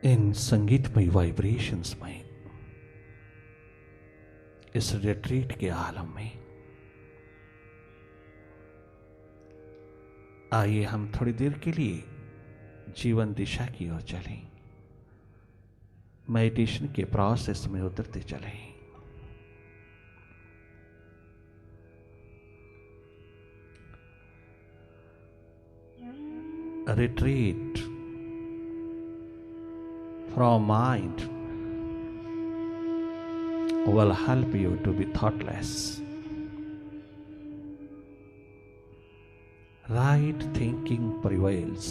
इन संगीतमय वाइब्रेशंस में, इस रिट्रीट के आलम में आइए हम थोड़ी देर के लिए जीवन दिशा की ओर चलें, मेडिटेशन के प्रोसेस में उतरते चलें। Retreat from mind will help you to be thoughtless. Right thinking prevails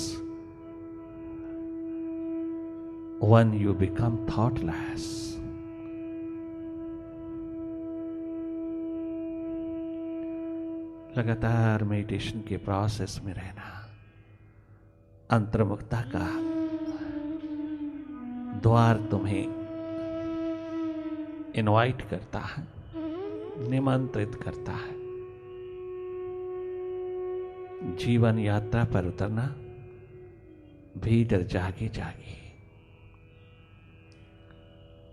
when you become thoughtless. लगातार मेडिटेशन के प्रोसेस में रहना अंतर्मुखता का द्वार तुम्हें इनवाइट करता है, निमंत्रित करता है। जीवन यात्रा पर उतरना, भीतर जागे जागे।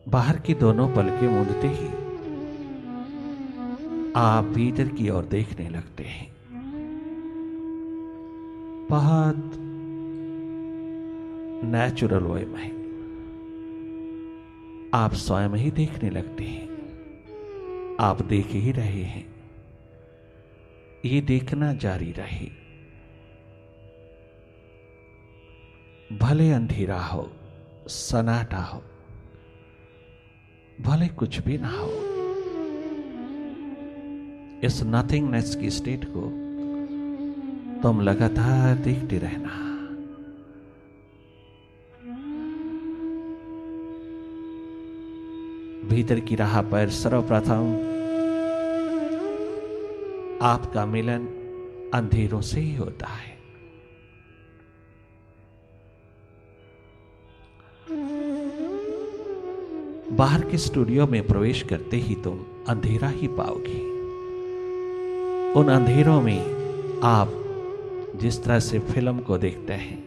बाहर की दोनों पलकें मूंदते ही आप भीतर की ओर देखने लगते हैं। बहुत नेचुरल वे में आप स्वयं ही देखने लगते हैं। आप देख ही रहे हैं, ये देखना जारी रहे। भले अंधेरा हो, सन्नाटा हो, भले कुछ भी ना हो, इस नथिंगनेस की स्टेट को तुम लगातार देखते रहना। भीतर की राह पर सर्वप्रथम आपका मिलन अंधेरों से ही होता है। बाहर के स्टूडियो में प्रवेश करते ही तुम अंधेरा ही पाओगे। उन अंधेरों में आप जिस तरह से फिल्म को देखते हैं,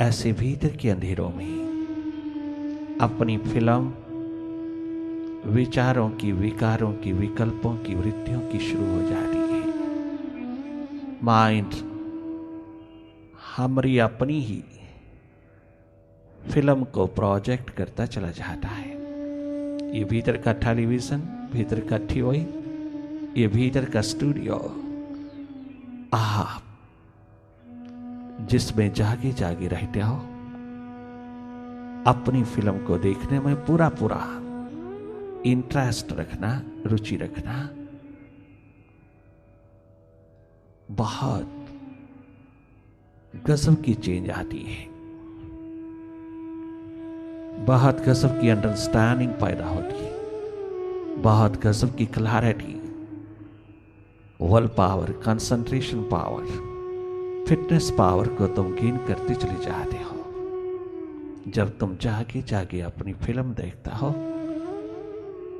ऐसे भीतर के अंधेरों में अपनी फिल्म विचारों की, विकारों की, विकल्पों की, वृत्तियों की शुरू हो जाती है। माइंड हमारी अपनी ही फिल्म को प्रोजेक्ट करता चला जाता है। ये भीतर का टेलीविजन, भीतर का टीवी, ये भीतर का स्टूडियो, आप जिसमें जागे जागे रहते हो, अपनी फिल्म को देखने में पूरा पूरा इंटरेस्ट रखना, रुचि रखना, बहुत गजब की चेंज आती है। बहुत गजब की अंडरस्टैंडिंग पैदा होती है, बहुत गजब की clarity, will power, concentration power, fitness power को तुम गेन करते चले जाते हो। जब तुम जागे जागे अपनी फिल्म देखता हो,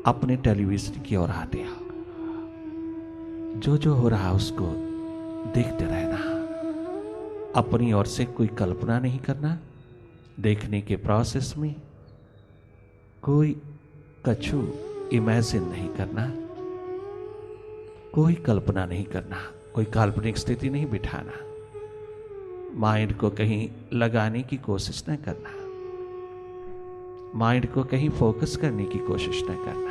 अपने टेलीविजन की ओर आते हो, जो जो हो रहा उसको देखते रहना। अपनी ओर से कोई कल्पना नहीं करना। देखने के प्रोसेस में कोई कछु इमेजिन नहीं करना, कोई कल्पना नहीं करना, कोई काल्पनिक स्थिति नहीं बिठाना। माइंड को कहीं लगाने की कोशिश न करना, माइंड को कहीं फोकस करने की कोशिश न करना।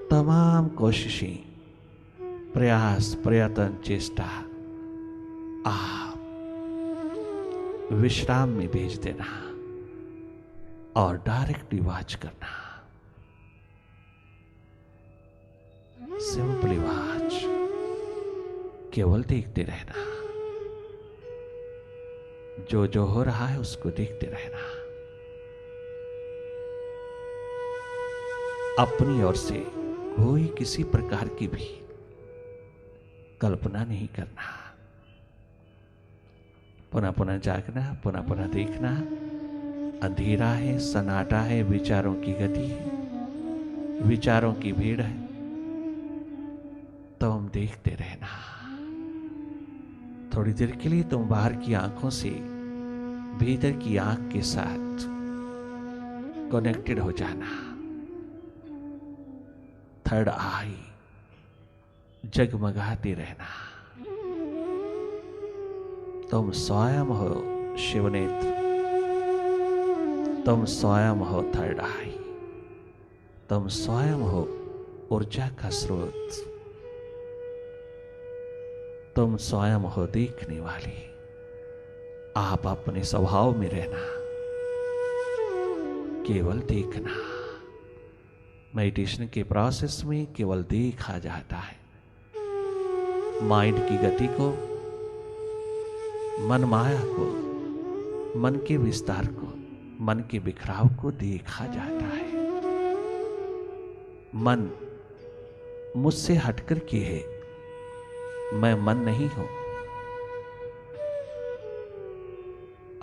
तमाम कोशिशें, प्रयास, प्रयत्न, चेष्टा आप विश्राम में भेज देना और डायरेक्टली वॉच करना। सिंपली वॉच, केवल देखते रहना। जो जो हो रहा है उसको देखते रहना। अपनी ओर से कोई किसी प्रकार की भी कल्पना नहीं करना। पुनः पुनः जागना, पुनः पुनः देखना। अंधेरा है, सन्नाटा है, विचारों की गति है, विचारों की भीड़ है, तो हम देखते रहना। थोड़ी देर के लिए तुम बाहर की आंखों से भीतर की आंख के साथ कनेक्टेड हो जाना। थर्ड आई जगमगाते रहना। तुम स्वयं हो शिवनेत्र, तुम स्वयं हो थर्ड आई, तुम स्वयं हो ऊर्जा का स्रोत, तुम स्वयं हो देखने वाली। आप अपने स्वभाव में रहना, केवल देखना। मेडिटेशन के प्रोसेस में केवल देखा जाता है। माइंड की गति को, मन माया को, मन के विस्तार को, मन के बिखराव को देखा जाता है। मन मुझसे हटकर के है, मैं मन नहीं हूं।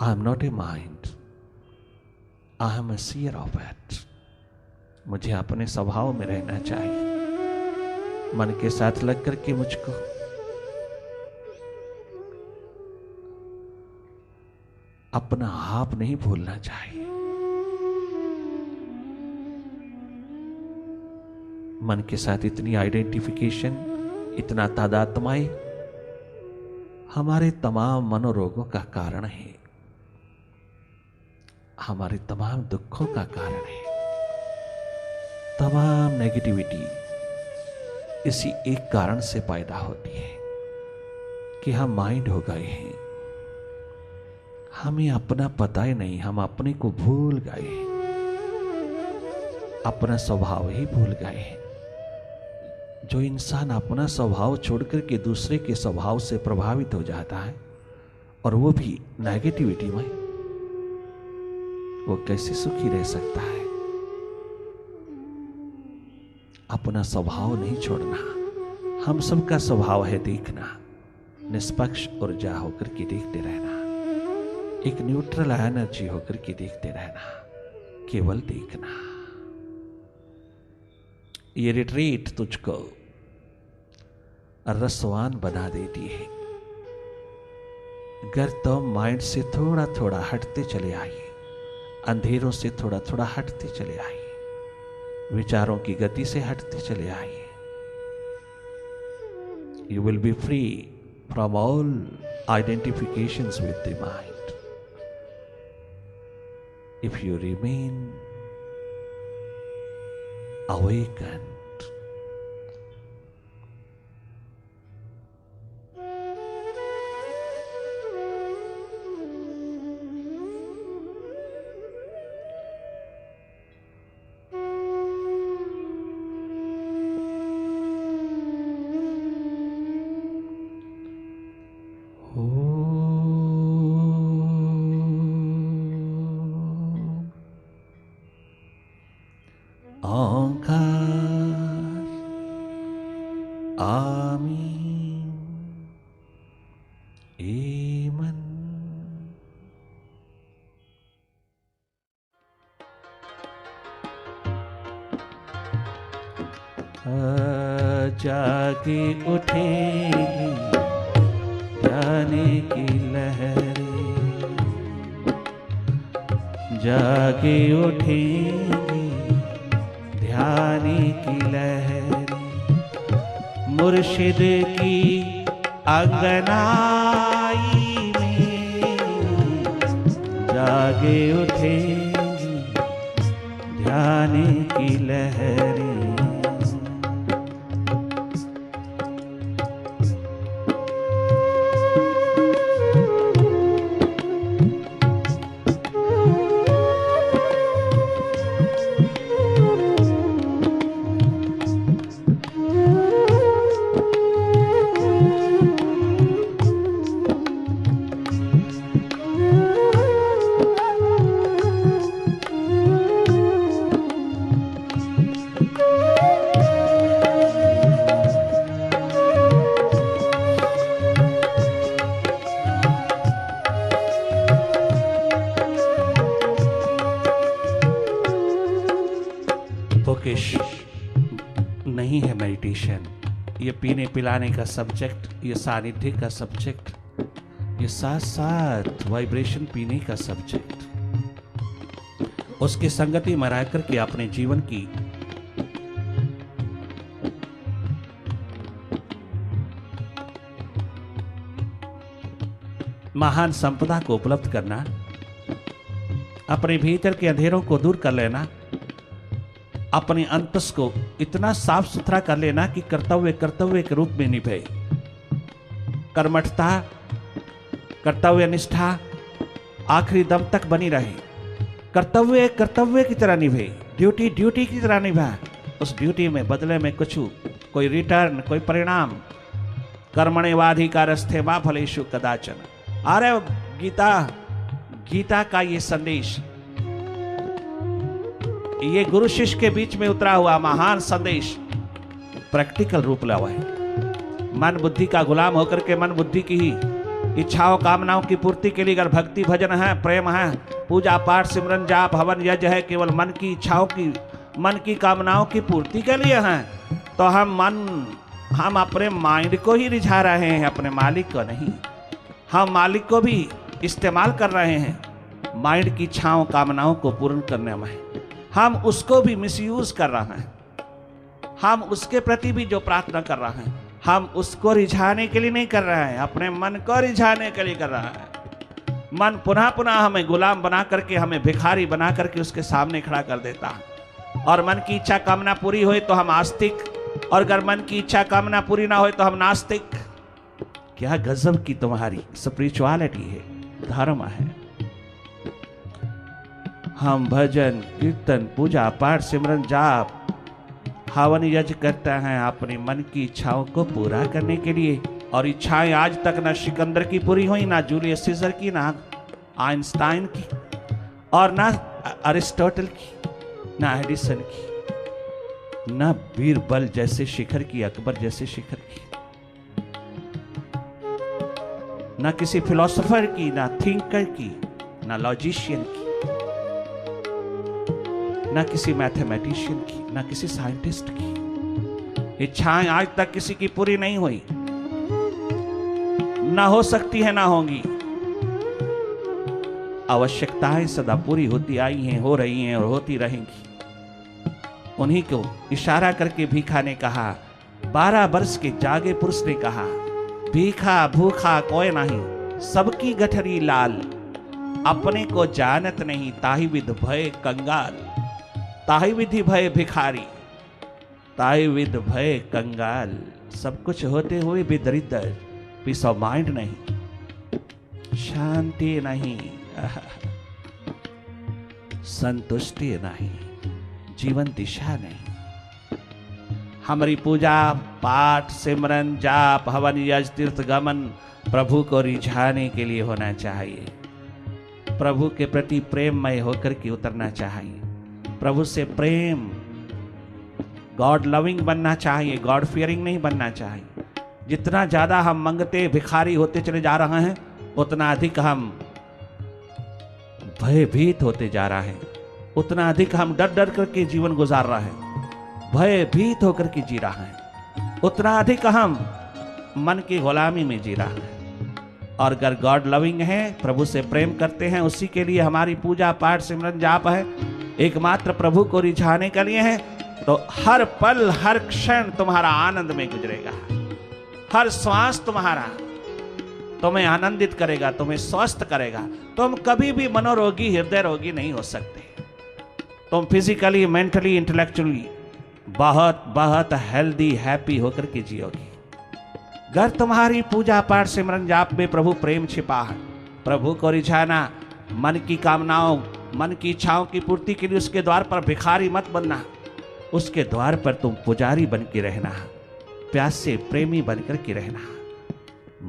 I am not a mind, I am a seer of it. मुझे अपने स्वभाव में रहना चाहिए। मन के साथ लग करके मुझको अपना आप नहीं भूलना चाहिए। मन के साथ इतनी आइडेंटिफिकेशन, इतना तादात्म्य हमारे तमाम मनोरोगों का कारण है, हमारे तमाम दुखों का कारण है। तमाम नेगेटिविटी इसी एक कारण से पैदा होती है कि हम माइंड हो गए हैं। हमें अपना पता ही नहीं, हम अपने को भूल गए हैं, अपना स्वभाव ही भूल गए हैं। जो इंसान अपना स्वभाव छोड़कर के दूसरे के स्वभाव से प्रभावित हो जाता है, और वो भी नेगेटिविटी में, वो कैसे सुखी रह सकता है? अपना स्वभाव नहीं छोड़ना। हम सबका स्वभाव है देखना, निष्पक्ष ऊर्जा होकर के देखते रहना, एक न्यूट्रल एनर्जी होकर के देखते रहना, केवल देखना। ये रिट्रीट तुझको रसवान बना देती है। अगर तुम माइंड से थोड़ा थोड़ा हटते चले आइए, अंधेरों से थोड़ा थोड़ा हटते चले आइए, विचारों की गति से हटते चले आइए, you will be free from all identifications with the mind if you remain awakened. जागे उठेगी ध्याने की लहरें, जागे उठेगी ध्याने की लहरें, मुर्शिद की अंगनाई में जागे उठेगी ध्याने की लहरें। नहीं है मेडिटेशन, ये पीने पिलाने का सब्जेक्ट, ये सानिध्य का सब्जेक्ट, ये साथ साथ वाइब्रेशन पीने का सब्जेक्ट, उसकी संगति में रह करके अपने जीवन की महान संपदा को उपलब्ध करना, अपने भीतर के अंधेरों को दूर कर लेना, अपने अंतस को इतना साफ सुथरा कर लेना कि कर्तव्य कर्तव्य के रूप में निभे। कर्मठता, कर्तव्य निष्ठा आखिरी दम तक बनी रहे। कर्तव्य कर्तव्य की तरह निभे, ड्यूटी ड्यूटी की तरह निभा। उस ड्यूटी में बदले में कुछ, कोई रिटर्न, कोई परिणाम। कर्मण्येवाधिकारस्ते मा फलेषु कदाचन। अरे गीता का ये संदेश, ये गुरु शिष्य के बीच में उतरा हुआ महान संदेश प्रैक्टिकल रूप लावा है। मन बुद्धि का गुलाम होकर के मन बुद्धि की ही इच्छाओं कामनाओं की पूर्ति के लिए अगर भक्ति भजन है, प्रेम है, पूजा पाठ सिमरन जाप हवन यज्ञ है, केवल मन की इच्छाओं की, मन की कामनाओं की पूर्ति के लिए हैं, तो हम अपने माइंड को ही रिझा रहे हैं, अपने मालिक को नहीं। हम मालिक को भी इस्तेमाल कर रहे हैं माइंड की इच्छाओं कामनाओं को पूर्ण करने में। हम उसको भी मिसयूज कर रहे हैं। हम उसके प्रति भी जो प्रार्थना कर रहे हैं, हम उसको रिझाने के लिए नहीं कर रहे हैं, अपने मन को रिझाने के लिए कर रहा है। मन पुनः पुनः हमें गुलाम बना करके, हमें भिखारी बना करके उसके सामने खड़ा कर देता है। और मन की इच्छा कामना पूरी हुई तो हम आस्तिक, और अगर मन की इच्छा कामना पूरी ना हो तो हम नास्तिक। क्या गजब की तुम्हारी स्पिरिचुअलिटी है, धर्म है। हम भजन कीर्तन पूजा पाठ सिमरन जाप हवन यज्ञ करते हैं अपने मन की इच्छाओं को पूरा करने के लिए। और इच्छाएं आज तक ना सिकंदर की पूरी हुई, ना जूलियस सीजर की, ना आइंस्टाइन की, और ना अरिस्टोटल की, ना एडिसन की, ना बीरबल जैसे शिखर की, अकबर जैसे शिखर की, ना किसी फिलोसोफर की, ना थिंकर की, ना लॉजिशियन की, ना किसी मैथमेटिशियन की, ना किसी साइंटिस्ट की। इच्छाएं आज तक किसी की पूरी नहीं हुई, ना हो सकती है, ना होंगी। आवश्यकताएं सदा पूरी होती आई हैं, हो रही हैं और होती रहेंगी। उन्हीं को इशारा करके भीखा ने कहा, 12 वर्ष के जागे पुरुष ने कहा, भीखा भूखा कोई नहीं, सबकी गठरी लाल, अपने को जानत नहीं, ताहि विध भय कंगाल। ताहि विधि भय भिखारी, ताहि विध भय कंगाल। सब कुछ होते हुए भी दरिद्र, पीस ऑफ माइंड नहीं, शांति नहीं, संतुष्टि नहीं, जीवन दिशा नहीं। हमारी पूजा पाठ सिमरन जाप हवन यज्ञ तीर्थ गमन प्रभु को रिझाने के लिए होना चाहिए। प्रभु के प्रति प्रेममय होकर के उतरना चाहिए। प्रभु से प्रेम, गॉड लविंग बनना चाहिए, गॉड फियरिंग नहीं बनना चाहिए। जितना ज्यादा हम मंगते भिखारी होते चले जा रहे हैं, उतना अधिक हम भयभीत होते जा रहे हैं, उतना अधिक हम डर डर करके जीवन गुजार रहे हैं, भयभीत होकर के जी रहा है, उतना अधिक हम मन की गुलामी में जी रहा है। और अगर गॉड लविंग है, प्रभु से प्रेम करते हैं, उसी के लिए हमारी पूजा पाठ सिमरन जाप है, एकमात्र प्रभु को रिझाने के लिए है, तो हर पल हर क्षण तुम्हारा आनंद में गुजरेगा। हर श्वास तुम्हारा तुम्हें आनंदित करेगा, तुम्हें स्वस्थ करेगा। तुम कभी भी मनोरोगी हृदय रोगी नहीं हो सकते। तुम फिजिकली मेंटली इंटेलेक्चुअली बहुत बहुत हेल्दी हैप्पी होकर के जियोगे। अगर तुम्हारी पूजा पाठ सिमरन जाप में प्रभु प्रेम छिपा है, प्रभु को रिझाना, मन की कामनाओं मन की इच्छाओं की पूर्ति के लिए उसके द्वार पर भिखारी मत बनना, उसके द्वार पर तुम पुजारी बन के रहना, प्यासे प्रेमी बनकर के रहना।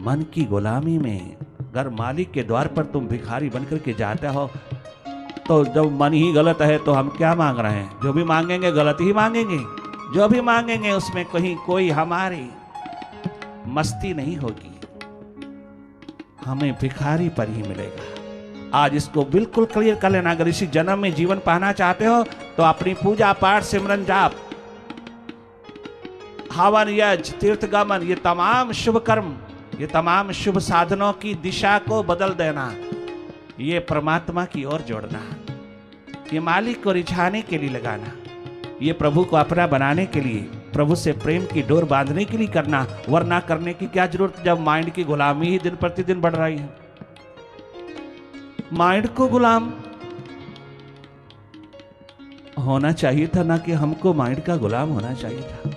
मन की गुलामी में अगर मालिक के द्वार पर तुम भिखारी बनकर के जाते हो, तो जब मन ही गलत है तो हम क्या मांग रहे हैं? जो भी मांगेंगे गलत ही मांगेंगे। जो भी मांगेंगे उसमें कहीं कोई हमारी मस्ती नहीं होगी, हमें भिखारी पर ही मिलेगा। आज इसको बिल्कुल क्लियर कर लेना। अगर इसी जन्म में जीवन पाना चाहते हो तो अपनी पूजा पाठ सिमरन जाप हवन यज्ञ तीर्थ गमन, ये तमाम शुभ कर्म ये तमाम शुभ साधनों की दिशा को बदल देना, ये परमात्मा की ओर जोड़ना, ये मालिक को रिझाने के लिए लगाना, ये प्रभु को अपना बनाने के लिए, प्रभु से प्रेम की डोर बांधने के लिए करना। वरना करने की क्या जरूरत जब माइंड की गुलामी ही दिन प्रतिदिन बढ़ रही है। माइंड को गुलाम होना चाहिए था, ना कि हमको माइंड का गुलाम होना चाहिए था।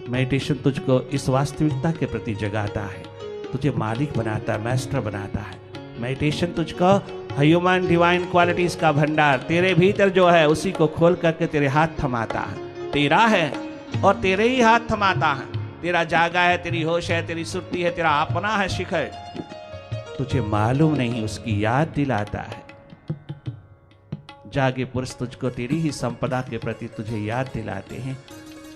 मेडिटेशन तुझको इस वास्तविकता के प्रति जगाता है, तुझे मालिक बनाता है, मास्टर बनाता है। मेडिटेशन तुझको ह्यूमन डिवाइन क्वालिटीज का भंडार तेरे भीतर जो है उसी को खोल करके तेरे हाथ थमाता है। तेरा है और तेरे ही हाथ थमाता है। तेरा जागा है, तेरी होश है, तेरी सुर्ती है, तेरा अपना है शिखर, तुझे मालूम नहीं, उसकी याद दिलाता है। जागे पुरुष तुझको तेरी ही संपदा के प्रति तुझे याद दिलाते हैं।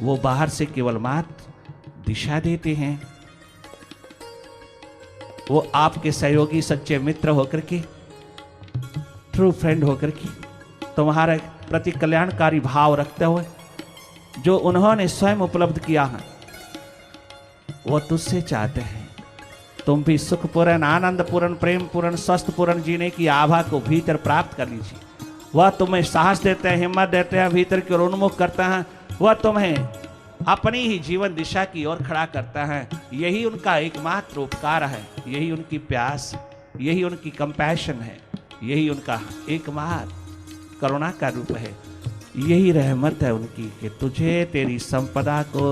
वो बाहर से केवल मात्र दिशा देते हैं। वो आपके सहयोगी सच्चे मित्र होकर के, ट्रू फ्रेंड होकर के, तुम्हारे प्रति कल्याणकारी भाव रखते हुए जो उन्होंने स्वयं उपलब्ध किया है, वो तुझसे चाहते हैं तुम भी सुखपूर्ण, आनंदपूर्ण, प्रेमपूर्ण, स्वस्थपूर्ण जीने की आभा को भीतर प्राप्त कर लीजिए। वह तुम्हें साहस देते हैं, हिम्मत देते हैं, भीतर की ओर उन्मुख करते हैं। वह तुम्हें अपनी ही जीवन दिशा की ओर खड़ा करता है। यही उनका एकमात्र उपकार है, यही उनकी प्यास, यही उनकी कंपैशन है, यही उनका एकमात्र करुणा का रूप है। यही रहमत है उनकी कि तुझे तेरी संपदा को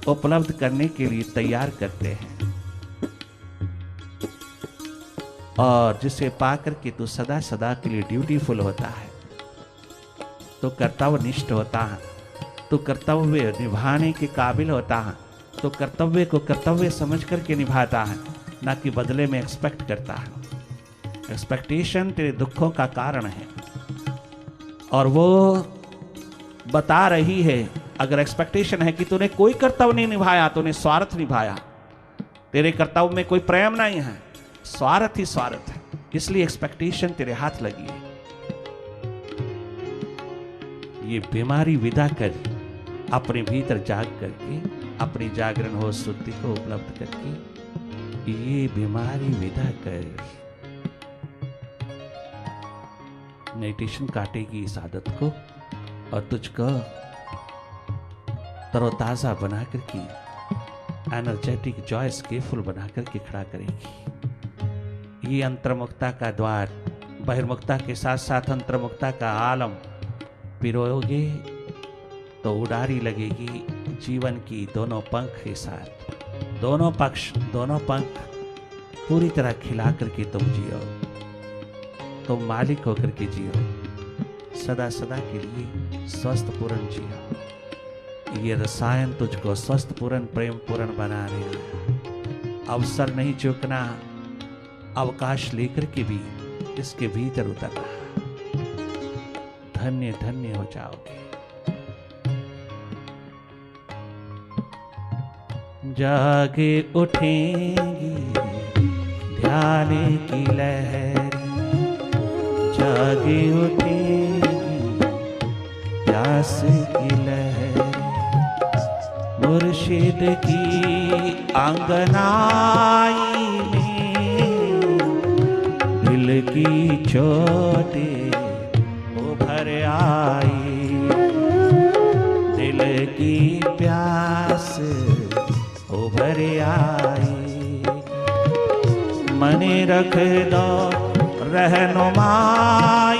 उपलब्ध करने के लिए तैयार करते हैं, और जिसे पाकर के तू सदा सदा के लिए ड्यूटीफुल होता है, तो कर्तव्यनिष्ठ होता है, तो कर्तव्य निभाने के काबिल होता है, तो कर्तव्य को कर्तव्य समझ करके निभाता है, ना कि बदले में एक्सपेक्ट करता है। एक्सपेक्टेशन तेरे दुखों का कारण है, और वो बता रही है, अगर एक्सपेक्टेशन है कि तूने कोई कर्तव्य नहीं निभाया, तूने स्वार्थ निभाया, तेरे कर्तव्य में कोई प्रेम नहीं है, स्वार्थ ही स्वार्थ है, इसलिए एक्सपेक्टेशन तेरे हाथ लगी है। ये बीमारी विदा कर, अपने भीतर जाग करके, अपनी जागरण हो शुद्धि को उपलब्ध करके ये बीमारी विदा कर। मेडिटेशन काटेगी इस आदत को और तुझको तरोताजा बना करके, एनर्जेटिक, जॉयस, केफुल बना करके खड़ा करेगी। ये अंतर्मुक्ता का द्वार, बहिर्मुक्ता के साथ साथ अंतर्मुक्ता का आलम पिरोगे तो उड़ारी लगेगी जीवन की दोनों पंख के साथ। दोनों पक्ष, दोनों पंख पूरी तरह खिला करके तुम जियो, तुम मालिक होकर के जियो, सदा सदा के लिए स्वस्थ पूर्ण जियो। ये रसायन तुझको स्वस्थ पूर्ण, प्रेम पूर्ण बना रहा है। अवसर नहीं चूकना, अवकाश लेकर के भी इसके भीतर उतरना, धन्य धन्य हो जाओगे। जागे उठेंगी ध्यान की लहर, जागे उठेंगी प्यास की लहर, मुर्शिद की आंगनाई में दिल की चोटें उभर आई, दिल की प्यास उभर आई। मने रख दो रहनुमाई